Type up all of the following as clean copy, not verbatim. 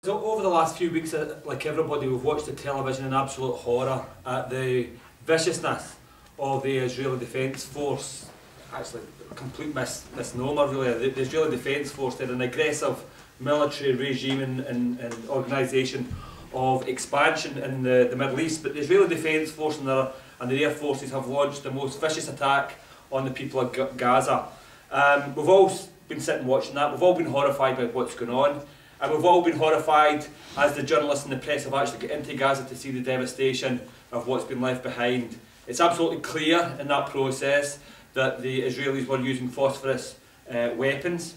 So over the last few weeks, like everybody, we've watched the television in absolute horror at the viciousness of the Israeli Defence Force. Actually, a complete misnomer really. The Israeli Defence Force, they're an aggressive military regime and organisation of expansion in the Middle East, but the Israeli Defence Force and the Air Forces have launched the most vicious attack on the people of Gaza. We've all been sitting watching that, we've all been horrified by what's going on. And we've all been horrified as the journalists and the press have actually got into Gaza to see the devastation of what's been left behind. It's absolutely clear in that process that the Israelis were using phosphorus weapons.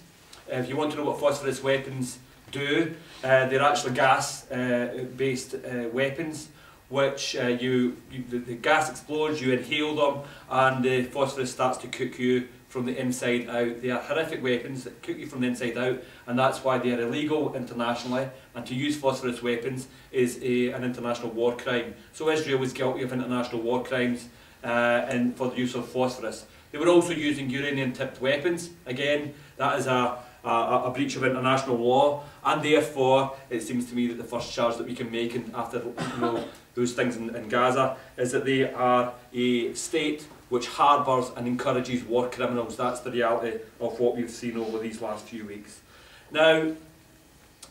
If you want to know what phosphorus weapons do, they're actually gas-based weapons, which the gas explodes, you inhale them, and the phosphorus starts to cook you from the inside out. They are horrific weapons that cook you from the inside out, and that's why they are illegal internationally, and to use phosphorus weapons is an international war crime. So Israel was guilty of international war crimes for the use of phosphorus. They were also using uranium-tipped weapons. Again, that is a breach of international law, and therefore it seems to me that the first charge that we can make after those things in Gaza is that they are a state which harbours and encourages war criminals. That's the reality of what we've seen over these last few weeks. Now,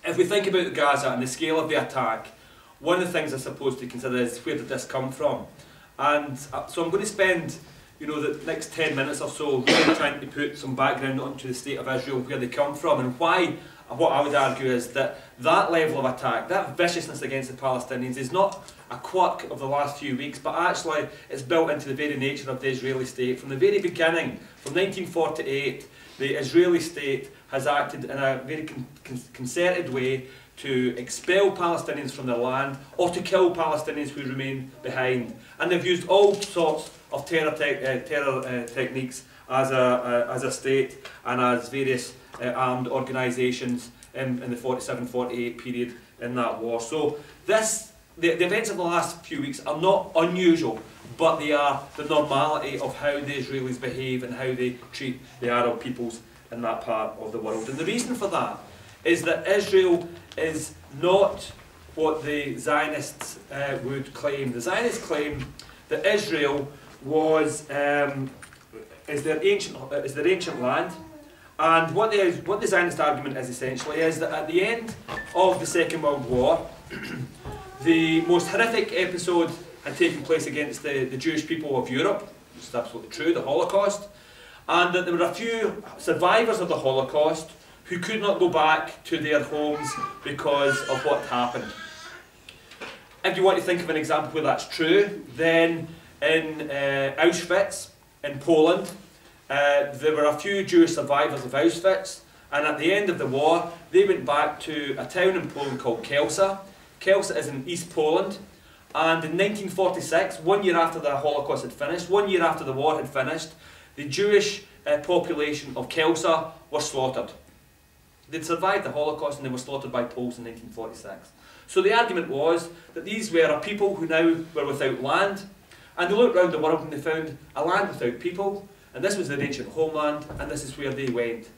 if we think about Gaza and the scale of the attack, one of the things I suppose to consider is where did this come from? And so I'm going to spend the next 10 minutes or so really trying to put some background onto the state of Israel, where they come from, and why. What I would argue is that that level of attack, that viciousness against the Palestinians, is not a quirk of the last few weeks, but actually it's built into the very nature of the Israeli state. From the very beginning, from 1948, the Israeli state has acted in a very concerted way to expel Palestinians from their land or to kill Palestinians who remain behind. And they've used all sorts of terror techniques as a state and as various armed organisations in the 47-48 period in that war. So the events of the last few weeks are not unusual, but they are the normality of how the Israelis behave and how they treat the Arab peoples in that part of the world. And the reason for that is that Israel is not what the Zionists would claim. The Zionists claim that Israel is their ancient land. And what the Zionist argument is essentially is that at the end of the Second World War, the most horrific episode had taken place against the Jewish people of Europe, which is absolutely true, the Holocaust, and that there were a few survivors of the Holocaust who could not go back to their homes because of what happened. If you want to think of an example where that's true, then in Auschwitz in Poland, there were a few Jewish survivors of Auschwitz, and at the end of the war they went back to a town in Poland called Kielce. Kielce is in East Poland, and in 1946, 1 year after the Holocaust had finished, 1 year after the war had finished, the Jewish population of Kielce were slaughtered. They'd survived the Holocaust and they were slaughtered by Poles in 1946. So the argument was that these were a people who now were without land, and they looked around the world and they found a land without people, and this was their ancient homeland, and this is where they went.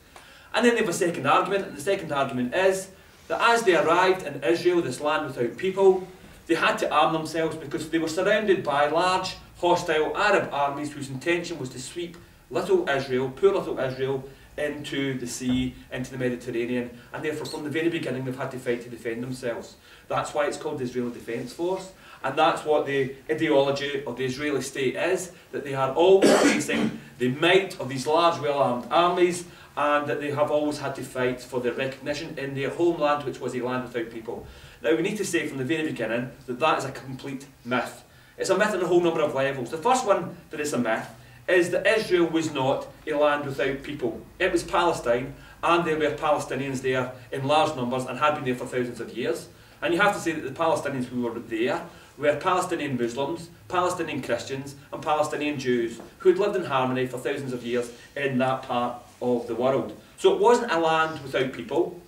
And then they have a second argument, and the second argument is that as they arrived in Israel, this land without people, they had to arm themselves because they were surrounded by large, hostile Arab armies whose intention was to sweep little Israel, poor little Israel, into the sea, into the Mediterranean, and therefore from the very beginning they've had to fight to defend themselves. That's why it's called the Israeli Defence Force, and that's what the ideology of the Israeli state is, that they are always facing the might of these large well-armed armies, and that they have always had to fight for their recognition in their homeland, which was a land without people. Now we need to say from the very beginning that that is a complete myth. It's a myth on a whole number of levels. The first one that is a myth is that Israel was not a land without people. It was Palestine, and there were Palestinians there in large numbers and had been there for thousands of years. And you have to say that the Palestinians who were there were Palestinian Muslims, Palestinian Christians and Palestinian Jews who had lived in harmony for thousands of years in that part of the world. So it wasn't a land without people,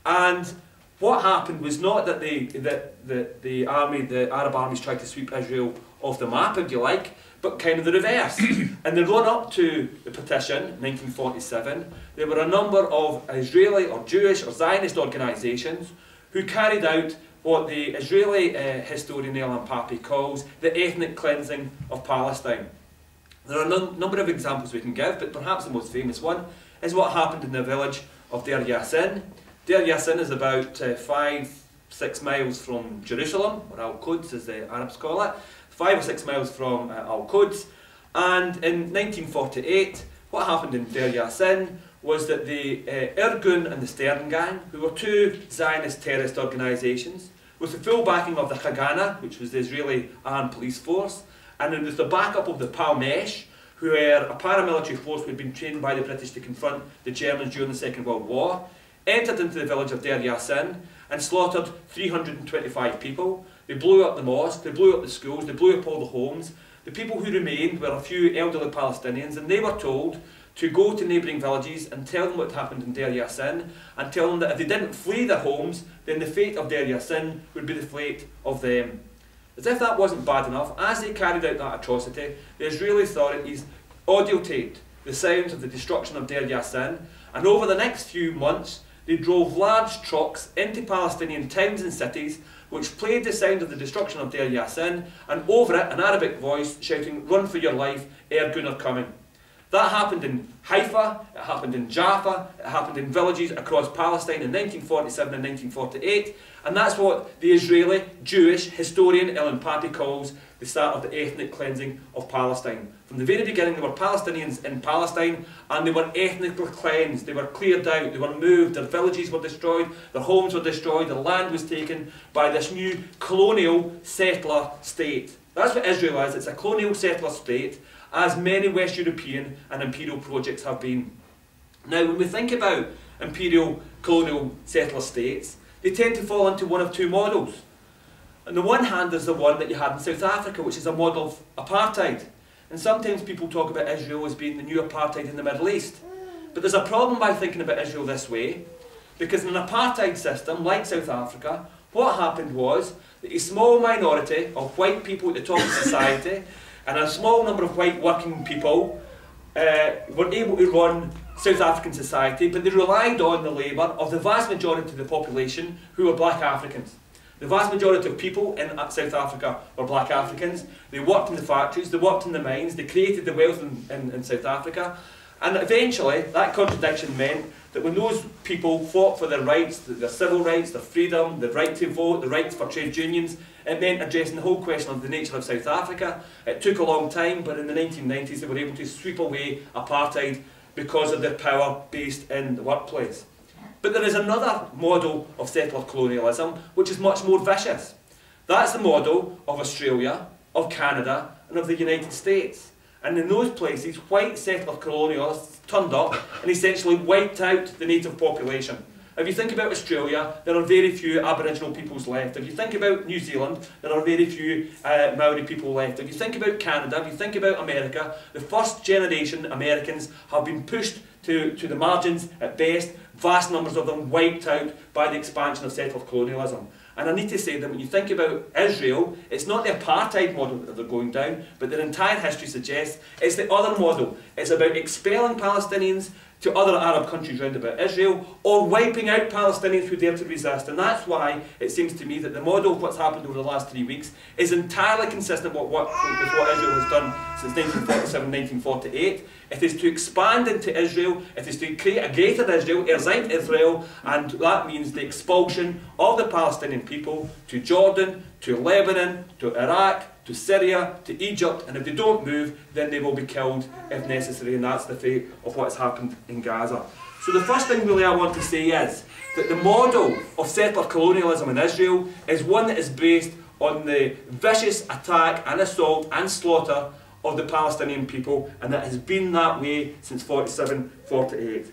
and what happened was not that the Arab armies tried to sweep Israel off the map, if you like, but kind of the reverse. In the run-up to the partition, 1947, there were a number of Israeli or Jewish or Zionist organisations who carried out what the Israeli historian Lavalette Prt calls the ethnic cleansing of Palestine. There are a number of examples we can give, but perhaps the most famous one is what happened in the village of Deir Yassin. Deir Yassin is about 5-6 miles from Jerusalem, or Al-Quds as the Arabs call it, 5 or 6 miles from Al-Quds. And in 1948, what happened in Deir Yassin was that the Irgun and the Stern Gang, who were two Zionist terrorist organisations, with the full backing of the Haganah, which was the Israeli armed police force, and with the backup of the Palmesh, who were a paramilitary force who had been trained by the British to confront the Germans during the Second World War, entered into the village of Deir Yassin and slaughtered 325 people. They blew up the mosque, they blew up the schools, they blew up all the homes. The people who remained were a few elderly Palestinians, and they were told to go to neighbouring villages and tell them what had happened in Deir Yassin, and tell them that if they didn't flee their homes, then the fate of Deir Yassin would be the fate of them. As if that wasn't bad enough, as they carried out that atrocity, the Israeli authorities audio taped the sounds of the destruction of Deir Yassin, and over the next few months they drove large trucks into Palestinian towns and cities which played the sound of the destruction of Deir Yassin, and over it an Arabic voice shouting, "Run for your life, Irgun are coming." That happened in Haifa, it happened in Jaffa, it happened in villages across Palestine in 1947 and 1948, and that's what the Israeli Jewish historian Lavalette Prt calls the start of the ethnic cleansing of Palestine. From the very beginning there were Palestinians in Palestine, and they were ethnically cleansed, they were cleared out, they were moved, their villages were destroyed, their homes were destroyed, their land was taken by this new colonial settler state. That's what Israel is, it's a colonial settler state, as many West European and imperial projects have been. Now, when we think about imperial colonial settler states, they tend to fall into one of two models. On the one hand, there's the one that you had in South Africa, which is a model of apartheid. And sometimes people talk about Israel as being the new apartheid in the Middle East. But there's a problem by thinking about Israel this way, because in an apartheid system, like South Africa, what happened was that a small minority of white people at the top of society and a small number of white working people were able to run South African society, but they relied on the labour of the vast majority of the population who were black Africans. The vast majority of people in South Africa were black Africans. They worked in the factories, they worked in the mines, they created the wealth in South Africa. And eventually, that contradiction meant that when those people fought for their rights, their civil rights, their freedom, the right to vote, the rights for trade unions, it meant addressing the whole question of the nature of South Africa. It took a long time, but in the 1990s they were able to sweep away apartheid because of their power based in the workplace. But there is another model of settler colonialism which is much more vicious. That's the model of Australia, of Canada and of the United States. And in those places, white settler colonialists turned up and essentially wiped out the native population. If you think about Australia, there are very few Aboriginal peoples left. If you think about New Zealand, there are very few Maori people left. If you think about Canada, if you think about America, the first generation Americans have been pushed to the margins at best, vast numbers of them wiped out by the expansion of settler colonialism. And I need to say that when you think about Israel, it's not the apartheid model that they're going down, but their entire history suggests it's the other model. It's about expelling Palestinians to other Arab countries round about Israel, or wiping out Palestinians who dare to resist. And that's why it seems to me that the model of what's happened over the last 3 weeks is entirely consistent with what Israel has done since 1947-1948. It is to expand into Israel, it is to create a greater Israel, Erzeit Israel, and that means the expulsion of the Palestinian people to Jordan, to Lebanon, to Iraq, to Syria, to Egypt, and if they don't move, then they will be killed if necessary, and that's the fate of what's happened in Gaza. So the first thing really I want to say is that the model of settler colonialism in Israel is one that is based on the vicious attack and assault and slaughter of the Palestinian people, and that has been that way since 47-48.